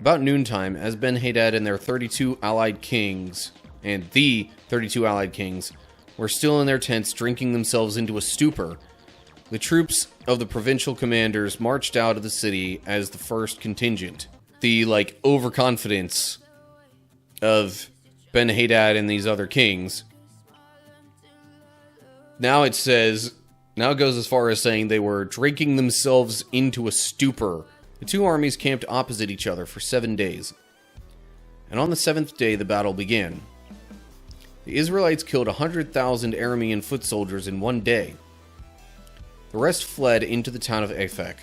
About noontime, as Ben-Hadad and their 32 allied kings, were still in their tents drinking themselves into a stupor, the troops of the provincial commanders marched out of the city as the first contingent. The, overconfidence of Ben-Hadad and these other kings. Now it goes as far as saying they were drinking themselves into a stupor. The two armies camped opposite each other for 7 days. And on the 7th day, the battle began. The Israelites killed 100,000 Aramean foot soldiers in 1 day. The rest fled into the town of Aphek.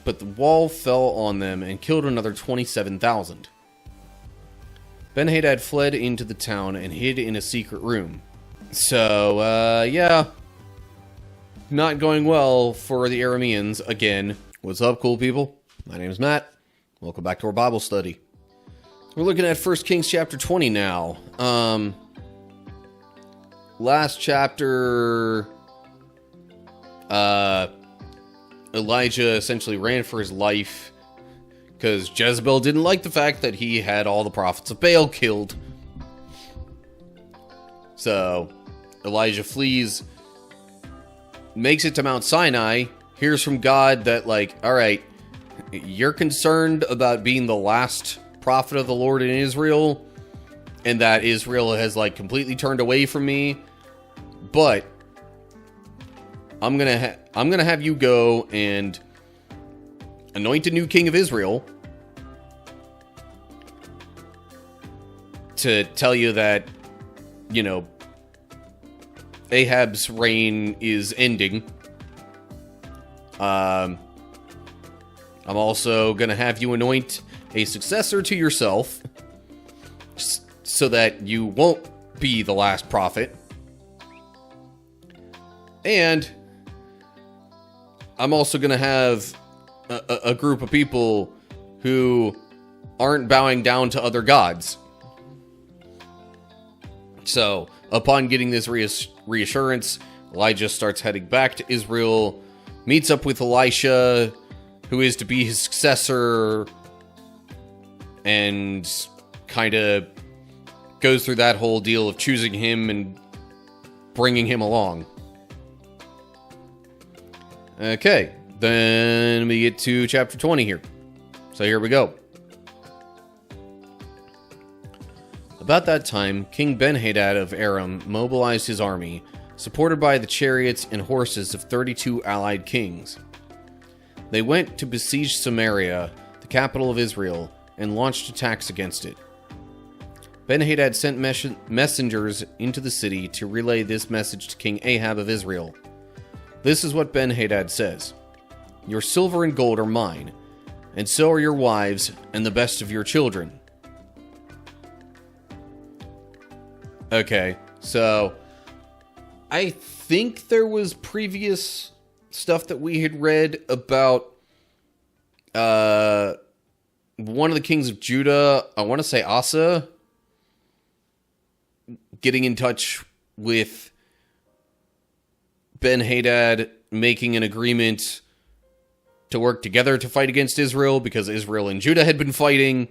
But the wall fell on them and killed another 27,000. Ben-Hadad fled into the town and hid in a secret room. So, yeah. Not going well for the Arameans again. What's up, cool people? My name is Matt. Welcome back to our Bible study. We're looking at 1 Kings chapter 20 now. Last chapter, Elijah essentially ran for his life because Jezebel didn't like the fact that he had all the prophets of Baal killed. So, Elijah flees, makes it to Mount Sinai, hears from God that, alright, you're concerned about being the last prophet of the Lord in Israel, and that Israel has, completely turned away from me, but I'm gonna have you go and anoint a new king of Israel to tell you that, Ahab's reign is ending. I'm also gonna have you anoint a successor to yourself so that you won't be the last prophet. And I'm also gonna have a group of people who aren't bowing down to other gods. So, upon getting this reassurance, Elijah starts heading back to Israel, meets up with Elisha, who is to be his successor, and kind of goes through that whole deal of choosing him and bringing him along. Okay, then we get to chapter 20 here. So here we go. About that time, King Ben-Hadad of Aram mobilized his army, supported by the chariots and horses of 32 allied kings. They went to besiege Samaria, the capital of Israel, and launched attacks against it. Ben-Hadad sent messengers into the city to relay this message to King Ahab of Israel. This is what Ben-Hadad says: "Your silver and gold are mine, and so are your wives and the best of your children." Okay, so I think there was previous stuff that we had read about one of the kings of Judah, I want to say Asa, getting in touch with Ben-Hadad, making an agreement to work together to fight against Israel because Israel and Judah had been fighting.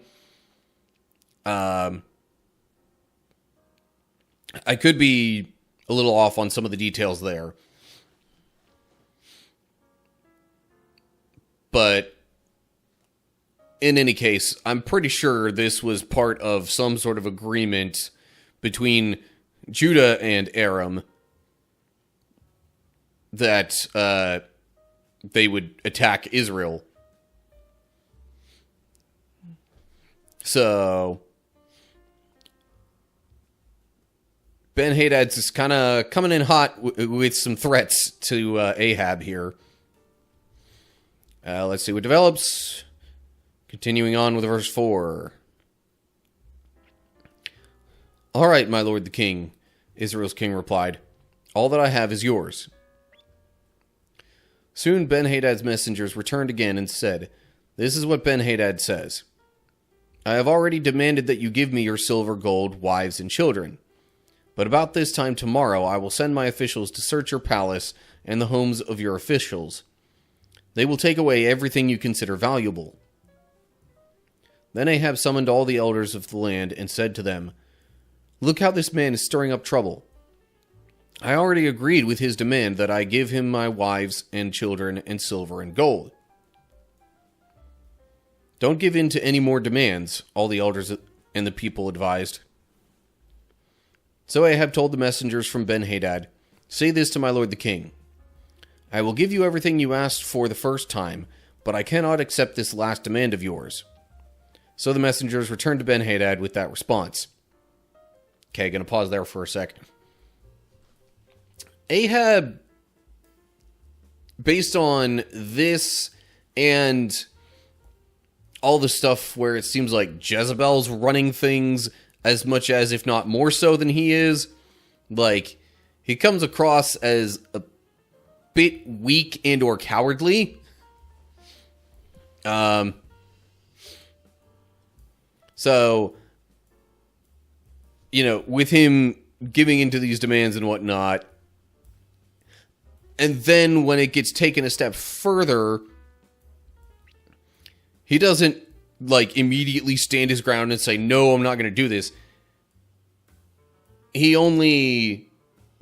I could be a little off on some of the details there. But in any case, I'm pretty sure this was part of some sort of agreement between Judah and Aram that they would attack Israel. So Ben-Hadad's is kind of coming in hot with some threats to Ahab here. Let's see what develops. Continuing on with verse 4. "All right, my lord the king," Israel's king replied. "All that I have is yours." Soon Ben-Hadad's messengers returned again and said, "This is what Ben-Hadad says. I have already demanded that you give me your silver, gold, wives, and children. But about this time tomorrow I will send my officials to search your palace and the homes of your officials. They will take away everything you consider valuable. Then Ahab summoned all the elders of the land and said to them, "Look how this man is stirring up trouble. I already agreed with his demand that I give him my wives and children and silver and gold. Don't give in to any more demands," all the elders and the people advised. So Ahab told the messengers from Ben-Hadad, "Say this to my lord the king. I will give you everything you asked for the first time, but I cannot accept this last demand of yours." So the messengers returned to Ben-Hadad with that response. Okay, gonna pause there for a second. Ahab, based on this and all the stuff where it seems like Jezebel's running things as much as, if not more so than he is, like, he comes across as a bit weak and or cowardly. So, with him giving into these demands and whatnot, and then when it gets taken a step further, he doesn't, immediately stand his ground and say, "No, I'm not going to do this." He only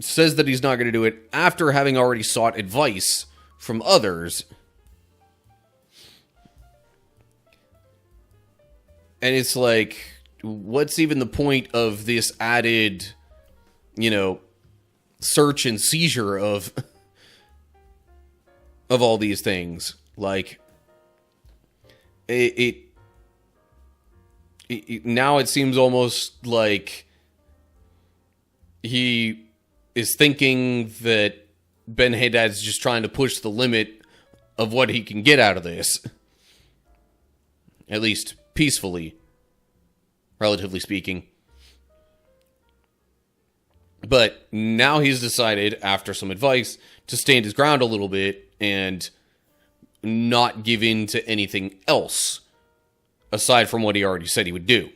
says that he's not going to do it after having already sought advice from others. And it's like, what's even the point of this added, search and seizure of all these things? Like, now it seems almost like he is thinking that Ben-Hadad's just trying to push the limit of what he can get out of this. At least peacefully, relatively speaking. But now he's decided, after some advice, to stand his ground a little bit and not give in to anything else aside from what he already said he would do.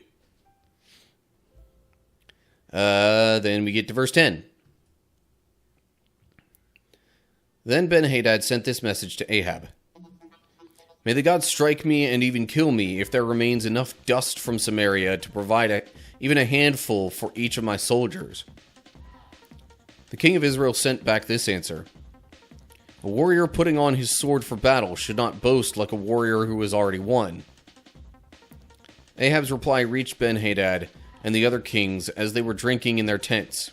Then we get to verse 10. Then Ben-Hadad sent this message to Ahab. "May the gods strike me and even kill me if there remains enough dust from Samaria to provide even a handful for each of my soldiers." The king of Israel sent back this answer: "A warrior putting on his sword for battle should not boast like a warrior who has already won." Ahab's reply reached Ben-Hadad and the other kings as they were drinking in their tents.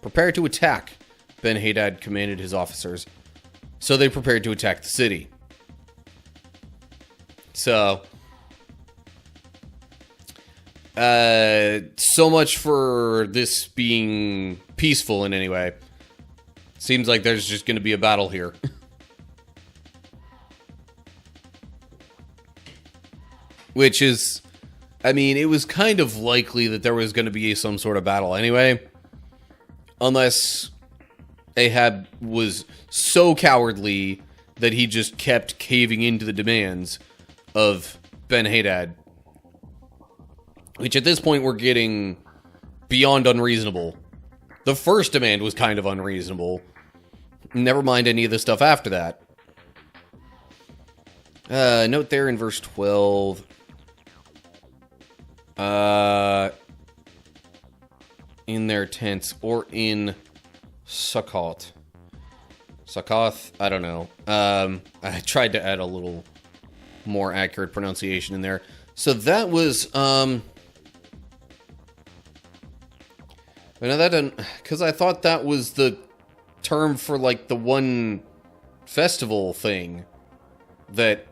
"Prepare to attack," Ben-Hadad commanded his officers. So they prepared to attack the city. So much for this being peaceful in any way. Seems like there's just going to be a battle here. Which is, it was kind of likely that there was going to be some sort of battle anyway. Unless Ahab was so cowardly that he just kept caving into the demands of Ben-Hadad. Which at this point we're getting beyond unreasonable. The first demand was kind of unreasonable. Never mind any of the stuff after that. Note there in verse 12. In their tents, or in Succoth. Succoth? I don't know. I tried to add a little more accurate pronunciation in there. So that was, because I thought that was the term for, the one festival thing that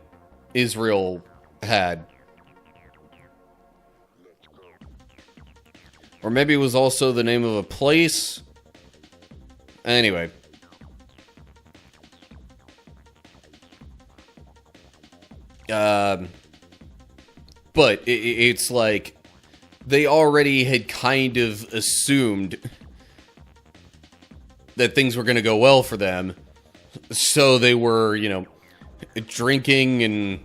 Israel had. Or maybe it was also the name of a place. Anyway. But it's like they already had kind of assumed that things were going to go well for them. So they were, drinking and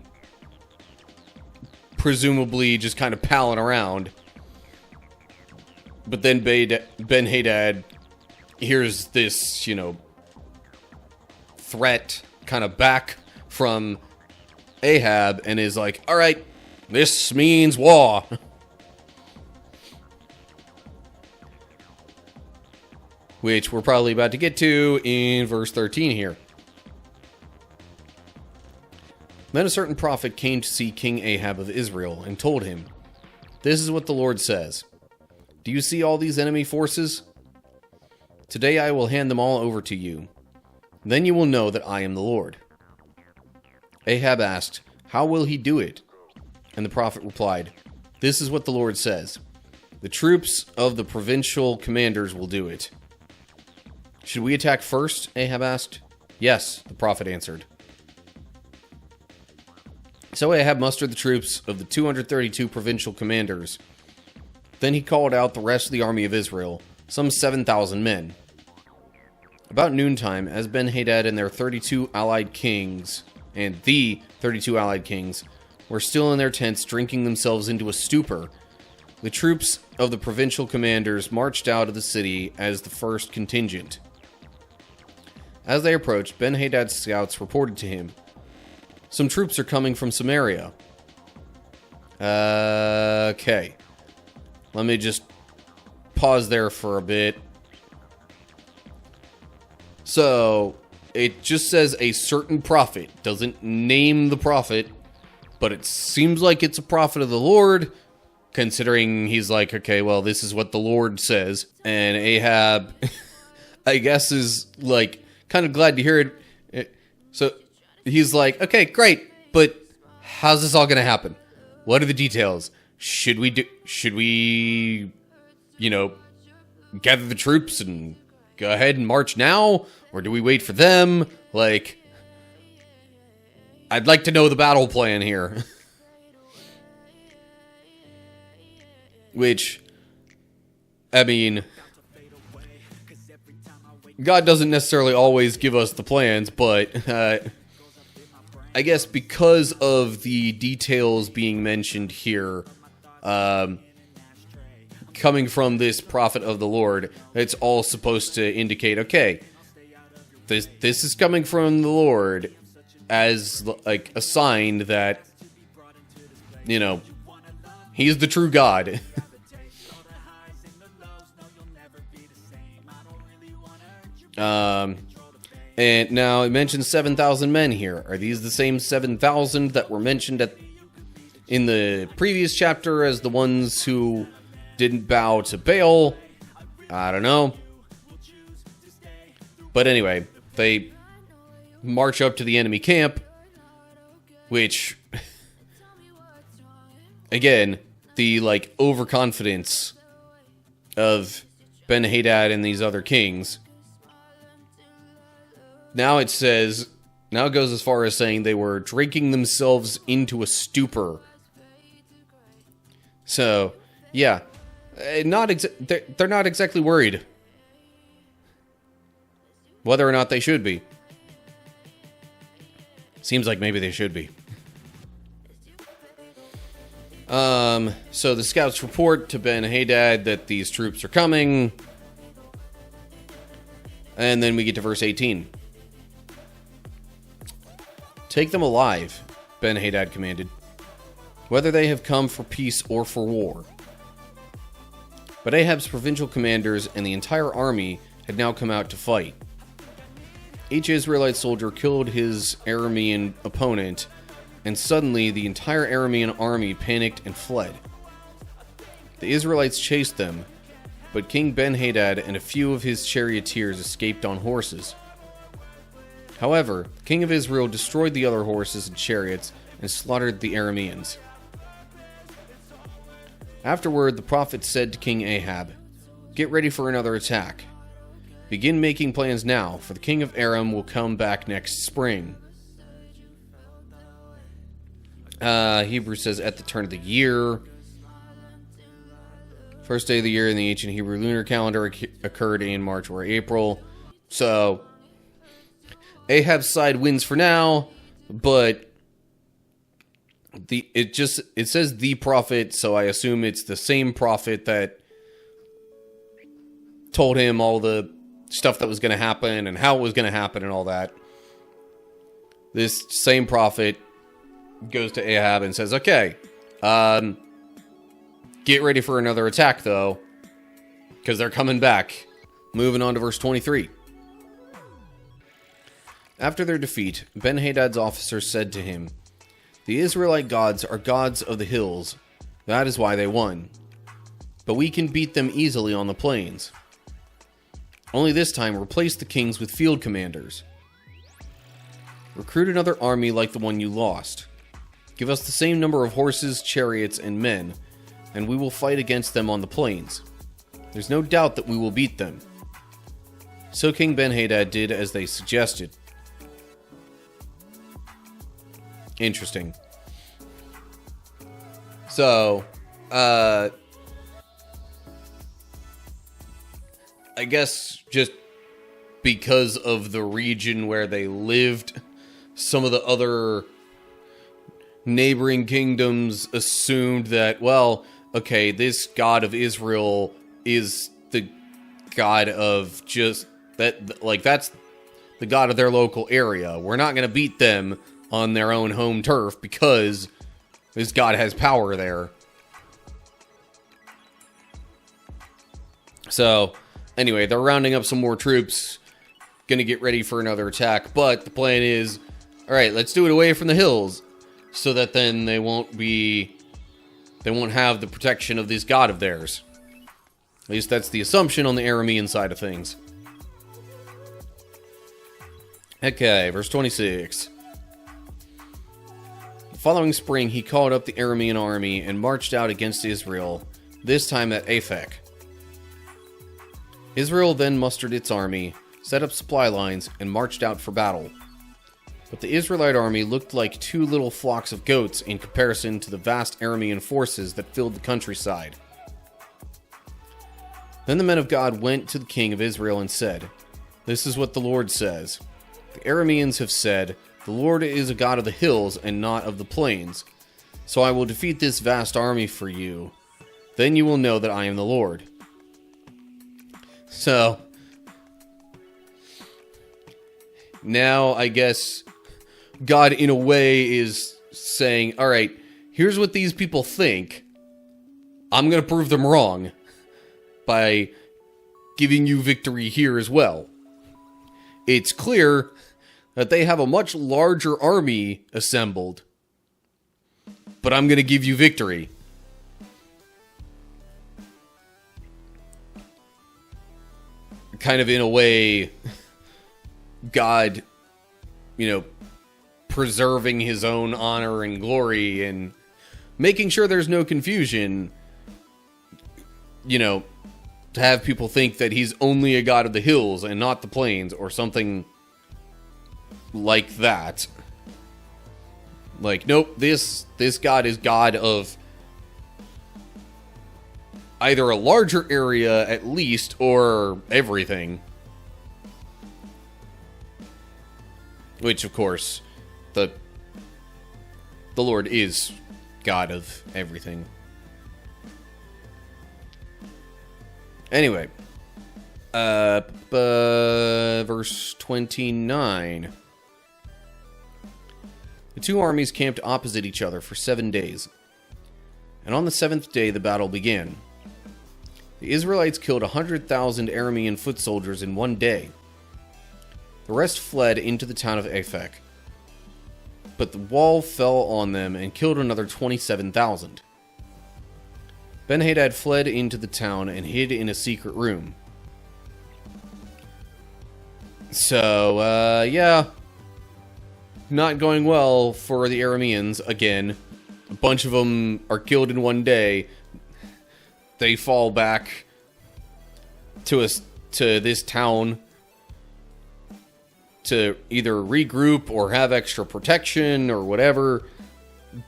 presumably just kind of palling around. But then Ben-Hadad hears this, threat kind of back from Ahab and is like, "All right, This means war. Which we're probably about to get to in verse 13 here. Then a certain prophet came to see King Ahab of Israel and told him, "This is what the Lord says. Do you see all these enemy forces? Today I will hand them all over to you. Then you will know that I am the Lord." Ahab asked, "How will he do it?" And the prophet replied, "This is what the Lord says. The troops of the provincial commanders will do it." "Should we attack first?" Ahab asked. "Yes," the prophet answered. So Ahab mustered the troops of the 232 provincial commanders. Then he called out the rest of the army of Israel, some 7,000 men. About noontime, as Ben-Hadad and their 32 allied kings, and the 32 allied kings, were still in their tents drinking themselves into a stupor, the troops of the provincial commanders marched out of the city as the first contingent. As they approached, Ben-Hadad's scouts reported to him, "Some troops are coming from Samaria." Okay. Let me just pause there for a bit. So, it just says a certain prophet. Doesn't name the prophet, but it seems like it's a prophet of the Lord, considering he's like, okay, well, this is what the Lord says. And Ahab, I guess, is like, kind of glad to hear it. So, he's like, okay, great, but how's this all going to happen? What are the details? Should we, gather the troops and go ahead and march now? Or do we wait for them? Like, I'd like to know the battle plan here. Which, I mean, God doesn't necessarily always give us the plans, but I guess because of the details being mentioned here, coming from this prophet of the Lord, it's all supposed to indicate, okay, this is coming from the Lord as like a sign that, he's the true God. And now it mentions 7,000 men here. Are these the same 7,000 that were mentioned in the previous chapter as the ones who didn't bow to Baal? I don't know. But anyway, they march up to the enemy camp, which, again, the overconfidence of Ben-Hadad and these other kings. Now it goes as far as saying they were drinking themselves into a stupor. So, yeah, they're not exactly worried whether or not they should be. Seems like maybe they should be. So the scouts report to Ben-Hadad that these troops are coming. And then we get to verse 18. "Take them alive," Ben-Hadad commanded, "whether they have come for peace or for war." But Ahab's provincial commanders and the entire army had now come out to fight. Each Israelite soldier killed his Aramean opponent, and suddenly the entire Aramean army panicked and fled. The Israelites chased them, but King Ben-Hadad and a few of his charioteers escaped on horses. However, the king of Israel destroyed the other horses and chariots and slaughtered the Arameans. Afterward, the prophet said to King Ahab, "Get ready for another attack. Begin making plans now, for the king of Aram will come back next spring." Hebrew says at the turn of the year. First day of the year in the ancient Hebrew lunar calendar occurred in March or April. So, Ahab's side wins for now, but it says the prophet, so I assume it's the same prophet that told him all the stuff that was going to happen and how it was going to happen and all that. This same prophet goes to Ahab and says, "Okay, Get ready for another attack, though, because they're coming back. Moving on to verse 23. After their defeat, Ben-Hadad's officers said to him, "The Israelite gods are gods of the hills. That is why they won. But we can beat them easily on the plains. Only this time, replace the kings with field commanders. Recruit another army like the one you lost. Give us the same number of horses, chariots, and men, and we will fight against them on the plains. There's no doubt that we will beat them." So King Ben-Hadad did as they suggested. Interesting. So, I guess just because of the region where they lived, some of the other neighboring kingdoms assumed that, well, okay, this God of Israel is the God of just that, like, that's the God of their local area. We're not going to beat them on their own home turf because this God has power there. So, anyway, they're rounding up some more troops, gonna get ready for another attack, but the plan is, alright, let's do it away from the hills, so that then they won't have the protection of this God of theirs. At least that's the assumption on the Aramean side of things. Okay, verse 26. The following spring, he called up the Aramean army and marched out against Israel, this time at Aphek. Israel then mustered its army, set up supply lines, and marched out for battle. But the Israelite army looked like two little flocks of goats in comparison to the vast Aramean forces that filled the countryside. Then the men of God went to the king of Israel and said, "This is what the Lord says. The Arameans have said, 'The Lord is a God of the hills and not of the plains. So I will defeat this vast army for you. Then you will know that I am the Lord.'" So, now I guess God in a way is saying, alright, here's what these people think. I'm going to prove them wrong by giving you victory here as well. It's clear that they have a much larger army assembled, but I'm going to give you victory. Kind of in a way, God, preserving his own honor and glory and making sure there's no confusion, to have people think that he's only a God of the hills and not the plains or something like that. Like, nope, this God is God of either a larger area at least or everything. Which, of course, the Lord is God of everything. Anyway, verse 29. The two armies camped opposite each other for 7 days. And on the 7th day the battle began. The Israelites killed 100,000 Aramean foot soldiers in 1 day. The rest fled into the town of Aphek. But the wall fell on them and killed another 27,000. Ben-Hadad fled into the town and hid in a secret room. So, yeah. Not going well for the Arameans again. A bunch of them are killed in 1 day. They fall back to this town to either regroup or have extra protection or whatever.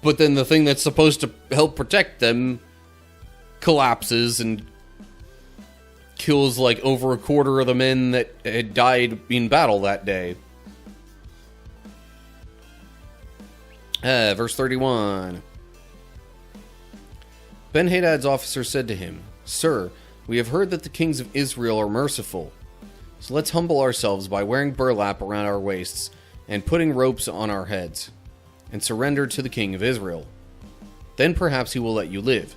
But then the thing that's supposed to help protect them collapses and kills like over a quarter of the men that had died in battle that day. Verse 31. Ben-Hadad's officer said to him, "Sir, we have heard that the kings of Israel are merciful. So let's humble ourselves by wearing burlap around our waists and putting ropes on our heads, and surrender to the king of Israel. Then perhaps he will let you live."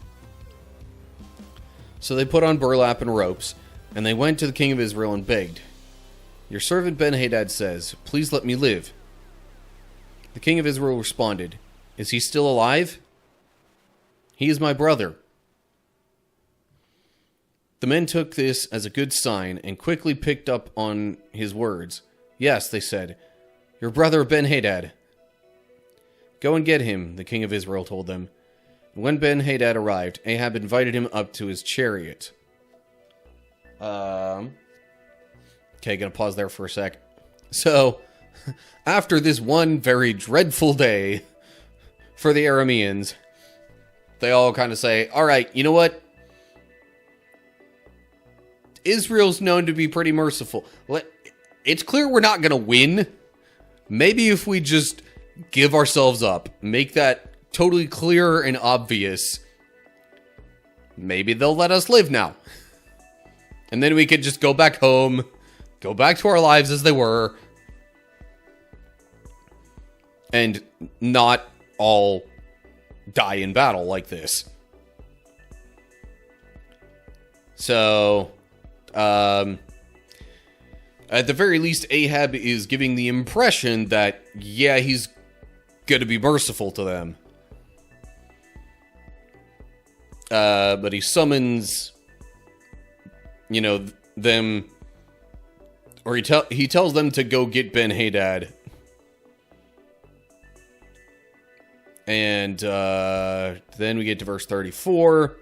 So they put on burlap and ropes, and they went to the king of Israel and begged. "Your servant Ben-Hadad says, 'Please let me live.'" The king of Israel responded, "Is he still alive? He is my brother." The men took this as a good sign and quickly picked up on his words. "Yes," they said, "your brother Ben-Hadad." "Go and get him," the king of Israel told them. When Ben-Hadad arrived, Ahab invited him up to his chariot. Okay, gonna pause there for a sec. So, after this one very dreadful day for the Arameans, they all kind of say, "Alright, you know what? Israel's known to be pretty merciful. It's clear we're not gonna win. Maybe if we just give ourselves up, make that totally clear and obvious, maybe they'll let us live now. And then we could just go back home, go back to our lives as they were, and not all die in battle like this." So, at the very least, Ahab is giving the impression that, yeah, he's going to be merciful to them. But he summons, them, or he tells them to go get Ben-Hadad. And then we get to verse 34.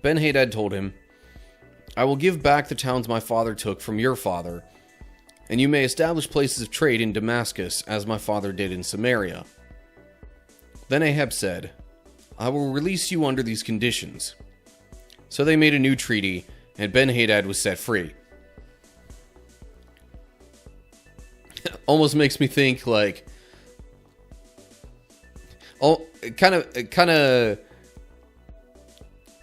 Ben-Hadad told him, "I will give back the towns my father took from your father, and you may establish places of trade in Damascus, as my father did in Samaria." Then Ahab said, "I will release you under these conditions." So they made a new treaty, and Ben-Hadad was set free. Almost makes me think, like, kind of,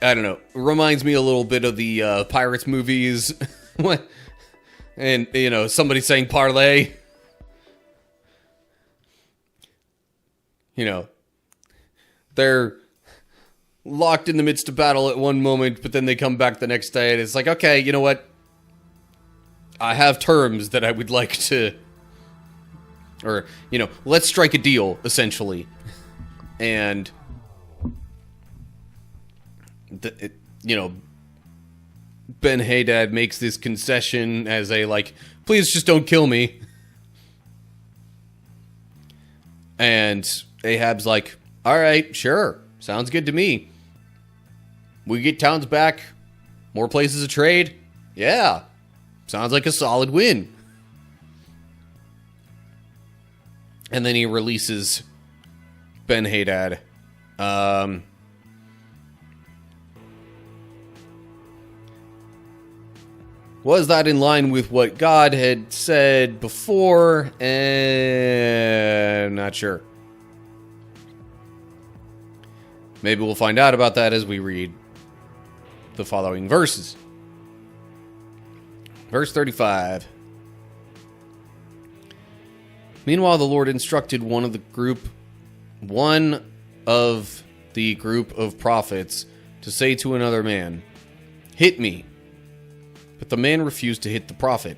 I don't know, reminds me a little bit of the Pirates movies. And, somebody saying parlay. They're locked in the midst of battle at one moment, but then they come back the next day, and it's like, okay, you know what? I have terms that I would like to... Or, let's strike a deal, essentially. And... Ben-Hadad makes this concession as a, like, please just don't kill me. And Ahab's like, alright, sure, sounds good to me. We get towns back, more places of trade. Yeah, sounds like a solid win. And then he releases Ben-Hadad. Was that in line with what God had said before? I'm not sure. Maybe we'll find out about that as we read the following verses. Verse 35. Meanwhile, the Lord instructed one of the group of prophets to say to another man, "Hit me." But the man refused to hit the prophet.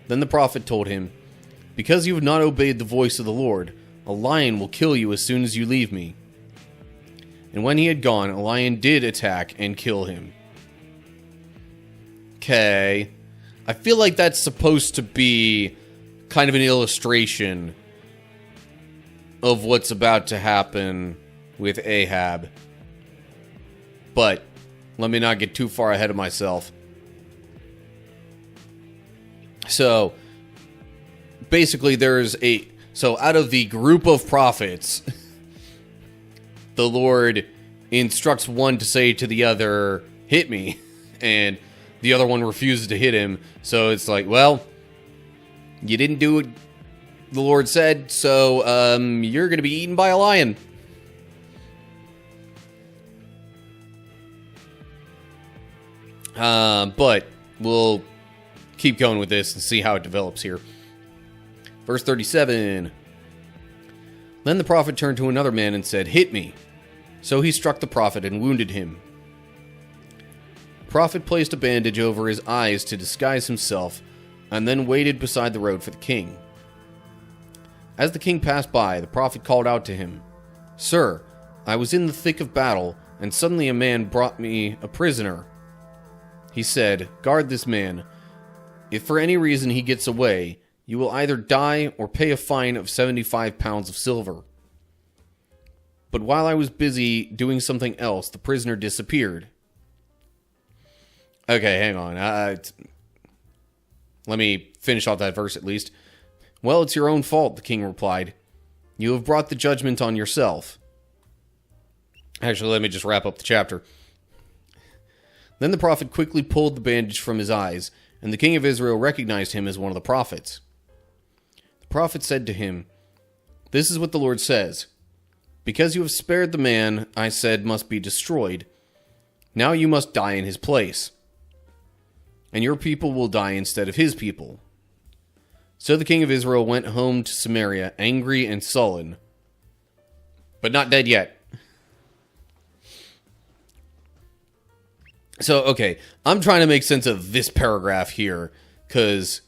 Then the prophet told him, "Because you have not obeyed the voice of the Lord, a lion will kill you as soon as you leave me." And when he had gone, a lion did attack and kill him. Okay. I feel like that's supposed to be kind of an illustration of what's about to happen with Ahab. But let me not get too far ahead of myself. So, basically so out of the group of prophets, the Lord instructs one to say to the other, "Hit me," and the other one refuses to hit him. So it's like, well, you didn't do what the Lord said, so you're going to be eaten by a lion. But we'll keep going with this and see how it develops here. Verse 37. Then the prophet turned to another man and said, "Hit me." So he struck the prophet and wounded him. The prophet placed a bandage over his eyes to disguise himself, and then waited beside the road for the king. As the king passed by, the prophet called out to him, "Sir, I was in the thick of battle, and suddenly a man brought me a prisoner." He said, "Guard this man. If for any reason he gets away, you will either die or pay a fine of 75 pounds of silver." But while I was busy doing something else, the prisoner disappeared. Okay, hang on. Let me finish off that verse at least. "Well, it's your own fault," the king replied. "You have brought the judgment on yourself." Actually, let me just wrap up the chapter. Then the prophet quickly pulled the bandage from his eyes, and the king of Israel recognized him as one of the prophets. The prophet said to him, "This is what the Lord says. Because you have spared the man I said must be destroyed, now you must die in his place, and your people will die instead of his people." So the king of Israel went home to Samaria, angry and sullen, but not dead yet. So, okay, I'm trying to make sense of this paragraph here, because,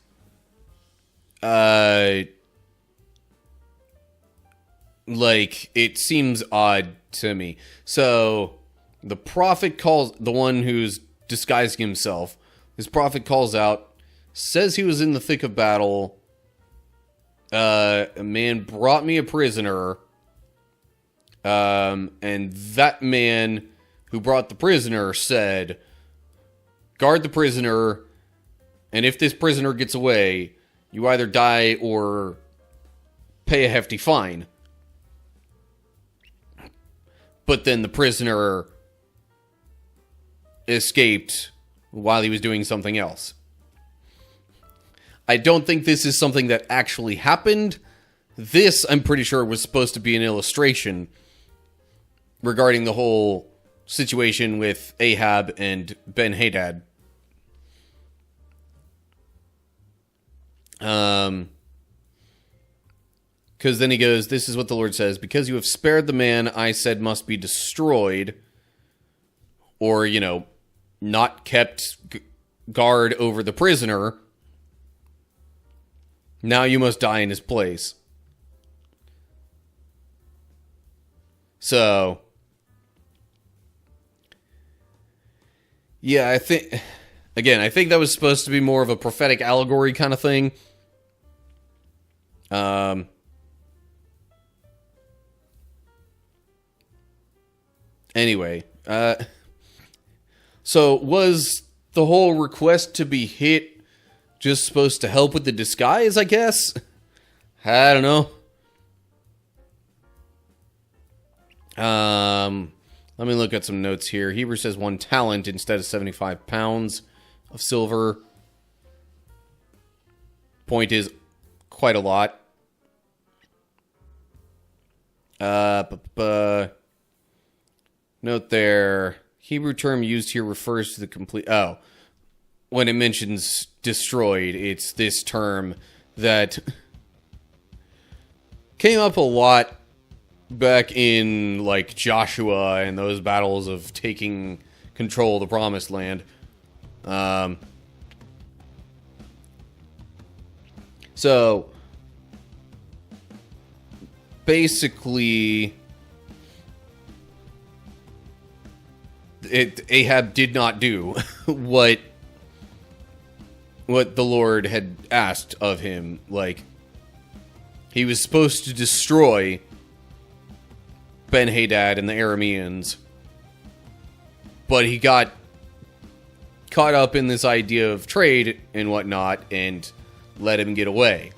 it seems odd to me. So, the prophet calls, the one who's disguising himself, this prophet calls out, says he was in the thick of battle, a man brought me a prisoner, and that man who brought the prisoner said, "Guard the prisoner, and if this prisoner gets away, you either die or pay a hefty fine." But then the prisoner escaped while he was doing something else. I don't think this is something that actually happened. This, I'm pretty sure, was supposed to be an illustration regarding the whole situation with Ahab and Ben-Hadad. Because then he goes, "This is what the Lord says, because you have spared the man I said must be destroyed," or, not kept guard over the prisoner, now you must die in his place. So, yeah, I think that was supposed to be more of a prophetic allegory kind of thing. Anyway, so was the whole request to be hit just supposed to help with the disguise, I guess? I don't know. Let me look at some notes here. Hebrew says 1 talent instead of 75 pounds of silver. Point is quite a lot. Note there, Hebrew term used here refers to the complete... Oh, when it mentions destroyed, it's this term that came up a lot back in, Joshua and those battles of taking control of the Promised Land. So, basically, Ahab did not do what the Lord had asked of him. He was supposed to destroy Ben-Hadad and the Arameans, but he got caught up in this idea of trade and whatnot and let him get away.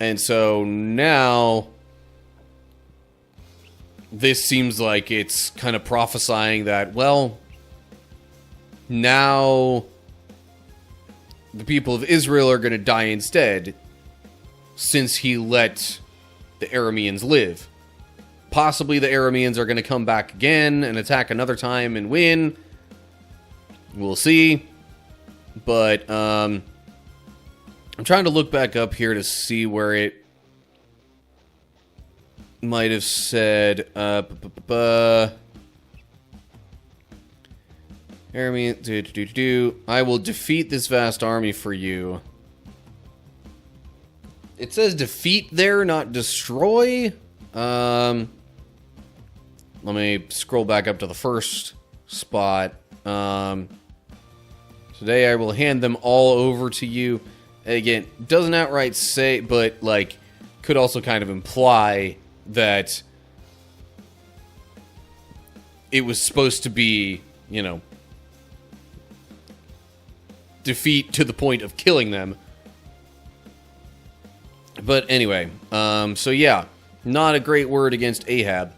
And so now this seems like it's kind of prophesying that, well, now the people of Israel are going to die instead, since he let the Arameans live. Possibly the Arameans are going to come back again and attack another time and win. We'll see. But, I'm trying to look back up here to see where it might have said, Arameans, I will defeat this vast army for you. It says defeat there, not destroy. Let me scroll back up to the first spot. Today I will hand them all over to you. Again, doesn't outright say, but, like, could also kind of imply that it was supposed to be, you know, defeat to the point of killing them. But anyway, so yeah, not a great word against Ahab.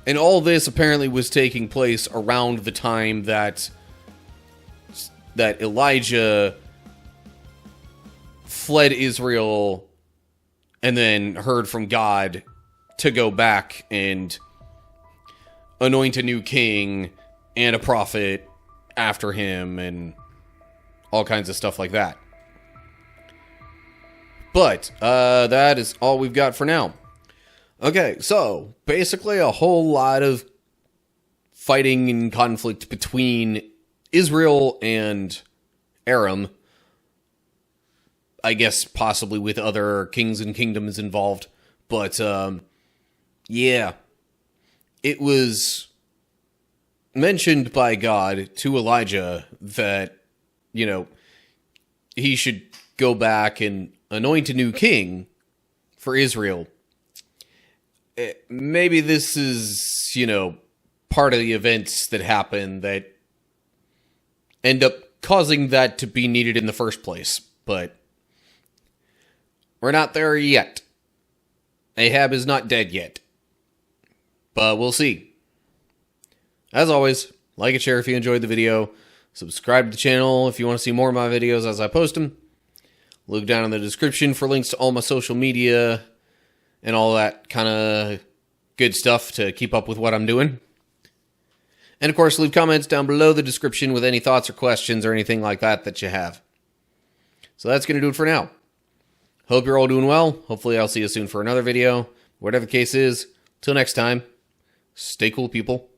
And all this apparently was taking place around the time that Elijah fled Israel and then heard from God to go back and anoint a new king and a prophet after him and all kinds of stuff like that. But that is all we've got for now. Okay, so basically a whole lot of fighting and conflict between Israel and Aram. I guess possibly with other kings and kingdoms involved. But, yeah. It was mentioned by God to Elijah that, you know, he should go back and anoint a new king for Israel. Maybe this is, you know, part of the events that happen that end up causing that to be needed in the first place. But we're not there yet. Ahab is not dead yet. But we'll see. As always, like and share if you enjoyed the video. Subscribe to the channel if you want to see more of my videos as I post them. Look down in the description for links to all my social media and all that kind of good stuff to keep up with what I'm doing. And of course, leave comments down below the description with any thoughts or questions or anything like that that you have. So that's going to do it for now. Hope you're all doing well. Hopefully I'll see you soon for another video. Whatever the case is, till next time, stay cool, people.